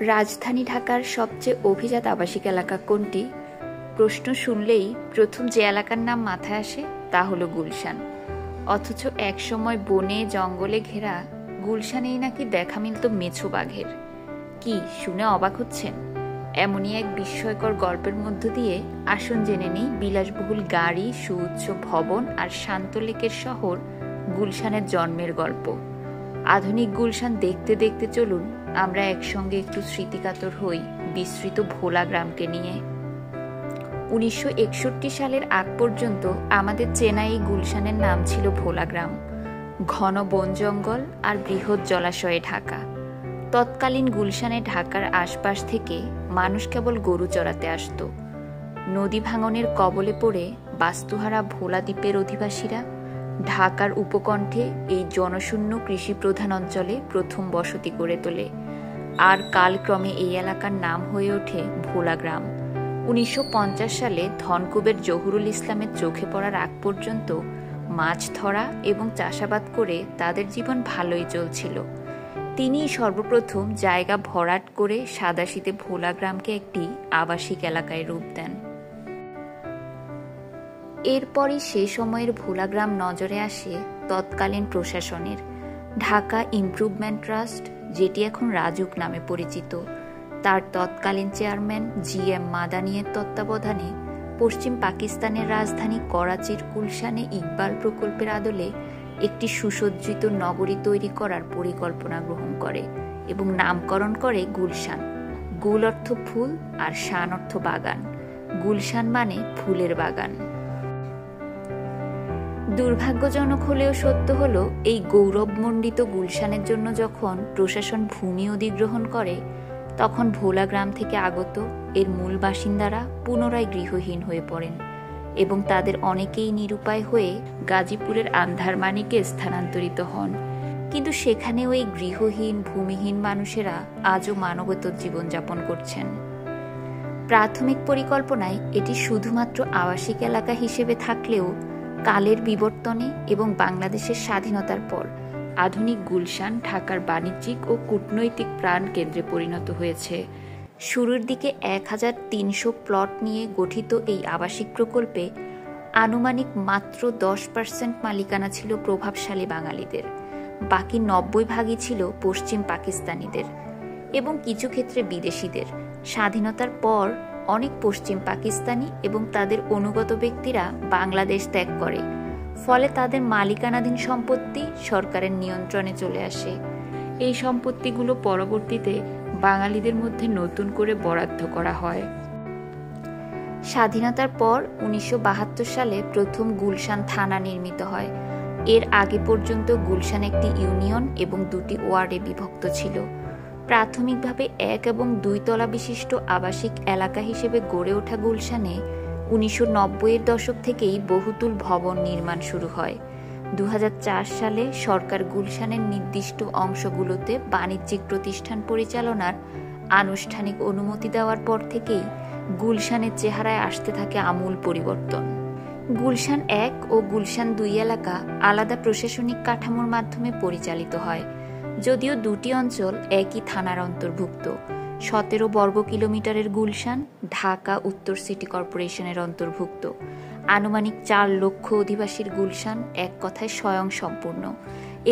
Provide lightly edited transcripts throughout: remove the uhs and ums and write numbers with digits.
রাজধানী ঢাকার সবচেয়ে অভিজাত আবাসিক এলাকা কোনটি? প্রশ্ন শুনলেই প্রথম যে এলাকার নাম মাথায় আসে তা হলো গুলশান। অথচ একসময় বনে জঙ্গলে ঘেরা গুলশানেই নাকি দেখা মিলত মেছো বাঘের। কি শুনে অবাক হচ্ছেন? এমনই এক বিস্ময়কর গল্পের মধ্য দিয়ে আসুন জেনে নেই বিলাসবহুল গাড়ি, সুউচ্চ ভবন আর শান্ত লেকের শহর গুলশানের জন্মের গল্প। আধুনিক গুলশান দেখতে দেখতে চলুন আমরা একসঙ্গে একটু স্মৃতিকাতর হই বিস্তৃত ভোলা গ্রামকে নিয়ে। 1961 সালের আগ পর্যন্ত আমাদের চেনা এই গুলশানের নাম ছিল ভোলা গ্রাম। ঘন বন জঙ্গল আর বৃহৎ জলাশয়ে ঢাকা। তৎকালীন গুলশানে ঢাকার আশপাশ থেকে মানুষ কেবল গরু চড়াতে আসত। নদী ভাঙনের কবলে পড়ে বাস্তুহারা ভোলা দ্বীপের অধিবাসীরা ঢাকার উপকণ্ঠে এই জনশূন্য কৃষিপ্রধান অঞ্চলে প্রথম বসতি গড়ে তোলে। আর কালক্রমে এই এলাকার নাম হয়ে ওঠে ভোলা গ্রাম। 1950 সালে ধনকুবের জহুরুল ইসলামের চোখে পড়ার আগ পর্যন্ত মাছ ধরা এবং চাষাবাদ করে তাদের জীবন ভালোই চলছিল। তিনিই সর্বপ্রথম জায়গা ভরাট করে সাদাশীতে ভোলা গ্রামকে একটি আবাসিক এলাকায় রূপ দেন। এরপরই সে সময়ের ভোলা গ্রাম নজরে আসে তৎকালীন প্রশাসনের। ঢাকা ইমপ্রুভমেন্ট ট্রাস্ট, যেটি এখন রাজুক নামে পরিচিত, তার তৎকালীন চেয়ারম্যান GM মাদানিয়ের তত্ত্বাবধানে পশ্চিম পাকিস্তানের রাজধানী করাচির গুলশানে ইকবাল প্রকল্পের আদলে একটি সুসজ্জিত নগরী তৈরি করার পরিকল্পনা গ্রহণ করে এবং নামকরণ করে গুলশান। গুল অর্থ ফুল আর শান অর্থ বাগান। গুলশান মানে ফুলের বাগান। দুর্ভাগ্যজনক হলেও সত্য হলো, এই গৌরবমণ্ডিত গুলশানের জন্য যখন প্রশাসন ভূমি অধিগ্রহণ করে তখন ভোলা গ্রাম থেকে আগত এর মূল বাসিন্দারা পুনরায় গৃহহীন হয়ে পড়েন এবং তাদের অনেকেই নিরুপায় হয়ে গাজীপুরের আন্ধারমানিকে স্থানান্তরিত হন। কিন্তু সেখানেও এই গৃহহীন ভূমিহীন মানুষেরা আজও মানবেতর জীবনযাপন করছেন। প্রাথমিক পরিকল্পনায় এটি শুধুমাত্র আবাসিক এলাকা হিসেবে থাকলেও কালের বিবর্তনে এবং বাংলাদেশের স্বাধীনতার পর আধুনিক গুলশান ঢাকার বাণিজ্যিক ও কূটনৈতিক প্রাণ কেন্দ্রে পরিণত হয়েছে। শুরুর দিকে 1300 প্লট নিয়ে গঠিত এই আবাসিক প্রকল্পে আনুমানিক মাত্র 10% মালিকানা ছিল প্রভাবশালী বাঙালিদের। বাকি 90% ছিল পশ্চিম পাকিস্তানিদের এবং কিছু ক্ষেত্রে বিদেশিদের। স্বাধীনতার পর অনেক পশ্চিম পাকিস্তানি এবং তাদের অনুগত ব্যক্তিরা বাংলাদেশ ত্যাগ করে, ফলে তাদের মালিকানাধীন সম্পত্তি সরকারের নিয়ন্ত্রণে চলে আসে। এই সম্পত্তিগুলো পরবর্তীতে বাঙালিদের মধ্যে নতুন করে বরাদ্দ করা হয়। স্বাধীনতার পর 1972 সালে প্রথম গুলশান থানা নির্মিত হয়। এর আগে পর্যন্ত গুলশান একটি ইউনিয়ন এবং 2টি ওয়ার্ডে বিভক্ত ছিল। প্রাথমিকভাবে 1 এবং 2 তলা বিশিষ্ট আবাসিক এলাকা হিসেবে গড়ে ওঠা গুলশানে 1990-এর দশক থেকেই বহুতল ভবন নির্মাণ শুরু হয়। 2004 সালে সরকার গুলশানের নির্দিষ্ট অংশগুলোতে বাণিজ্যিক প্রতিষ্ঠান পরিচালনার আনুষ্ঠানিক অনুমতি দেওয়ার পর থেকেই গুলশানের চেহারায় আসতে থাকে আমূল পরিবর্তন। গুলশান 1 ও গুলশান 2 এলাকা আলাদা প্রশাসনিক কাঠামোর মাধ্যমে পরিচালিত হয়, যদিও দুটি অঞ্চল একই থানার অন্তর্ভুক্ত। 17 বর্গ কিলোমিটারের গুলশান ঢাকা উত্তর সিটি কর্পোরেশনের অন্তর্ভুক্ত। আনুমানিক 4 লক্ষ অধিবাসীর গুলশান এক কথায় স্বয়ংসম্পূর্ণ।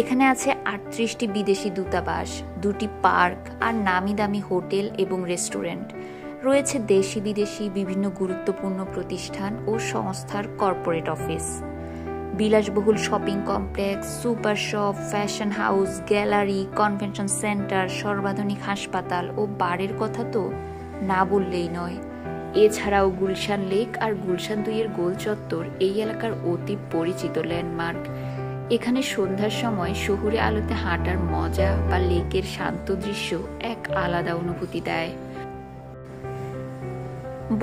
এখানে আছে 38টি বিদেশি দূতাবাস, 2টি পার্ক আর নামি দামি হোটেল এবং রেস্টুরেন্ট। রয়েছে দেশি বিদেশি বিভিন্ন গুরুত্বপূর্ণ প্রতিষ্ঠান ও সংস্থার কর্পোরেট অফিস। বিলাসবহুল shopping complex, super shop, fashion house, gallery, convention centre, সর্বাধুনিক হাসপাতাল ও বারের কথা তো না বললেই নয়। এছাড়াও গুলশান লেক আর গুলশান 2 এর গোল চত্বর এই এলাকার অতি পরিচিত ল্যান্ডমার্ক। এখানে সন্ধ্যার সময় শহুরে আলোতে হাঁটার মজা বা লেকের শান্ত দৃশ্য এক আলাদা অনুভূতি দেয়।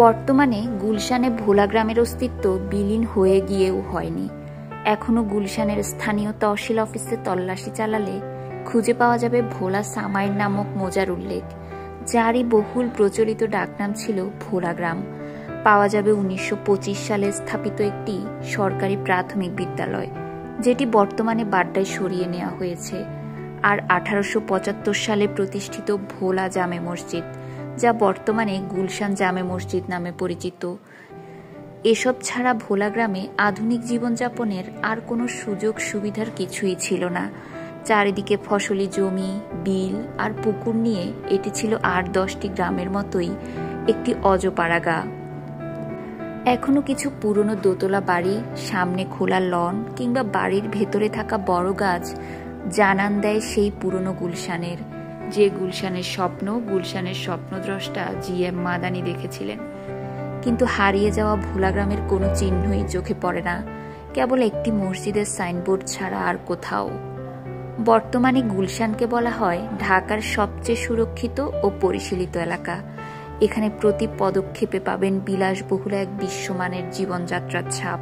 বর্তমানে গুলশানে ভোলা গ্রামের অস্তিত্ব বিলীন হয়ে গিয়েও হয়নি। এখনো গুলশানের স্থানীয় তহসিল অফিসে তল্লাশি চালালে খুঁজে পাওয়া যাবে ভোলা সামাইর নামক মোজার উল্লেখ, যারই বহুল প্রচলিত ডাকনাম ছিল ভোলা গ্রাম। পাওয়া যাবে 1925 সালে স্থাপিত একটি সরকারি প্রাথমিক বিদ্যালয়, যেটি বর্তমানে বাড্ডায় সরিয়ে নেওয়া হয়েছে। আর 1875 সালে প্রতিষ্ঠিত ভোলা জামে মসজিদ, যা বর্তমানে গুলশান জামে মসজিদ নামে পরিচিত। এসব ছাড়া ভোলা গ্রামে আধুনিক জীবনযাপনের আর কোনো সুযোগ সুবিধার কিছুই ছিল না। চারিদিকে ফসলি জমি, বিল আর পুকুর নিয়ে এটি ছিল 8-10টি গ্রামের মতোই একটি অজপাড়াগা। এখনো কিছু পুরনো দোতলা বাড়ি, সামনে খোলা লন কিংবা বাড়ির ভেতরে থাকা বড় গাছ জানান দেয় সেই পুরনো গুলশানের, যে গুলশানের স্বপ্ন গুলশানের স্বপ্নদ্রষ্টা GM মাদানি দেখেছিলেন। কিন্তু হারিয়ে যাওয়া ভোলা গ্রামের কোনো চিহ্নই চোখে পড়ে না, কেবল একটি মসজিদের সাইনবোর্ড ছাড়া আর কোথাও। বর্তমানে গুলশানকে বলা হয় ঢাকার সবচেয়ে সুরক্ষিত ও পরিশীলিত এলাকা। এখানে প্রতি পদক্ষেপে পাবেন বিলাসবহুল এক বিশ্বমানের জীবনযাত্রার ছাপ।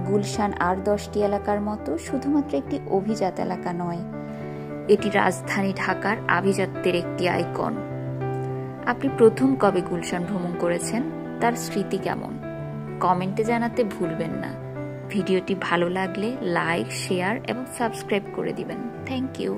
গুলশান আর 10টি এলাকার মতো শুধুমাত্র একটি অভিজাত এলাকা নয়, এটি রাজধানী ঢাকার আভিজাত্যের একটি আইকন। আপনি প্রথম কবে গুলশান ভ্রমণ করেছেন, তার স্মৃতি কেমন, কমেন্টে জানাতে ভুলবেন না। ভিডিওটি ভালো লাগলে লাইক, শেয়ার এবং সাবস্ক্রাইব করে দিবেন। Thank you.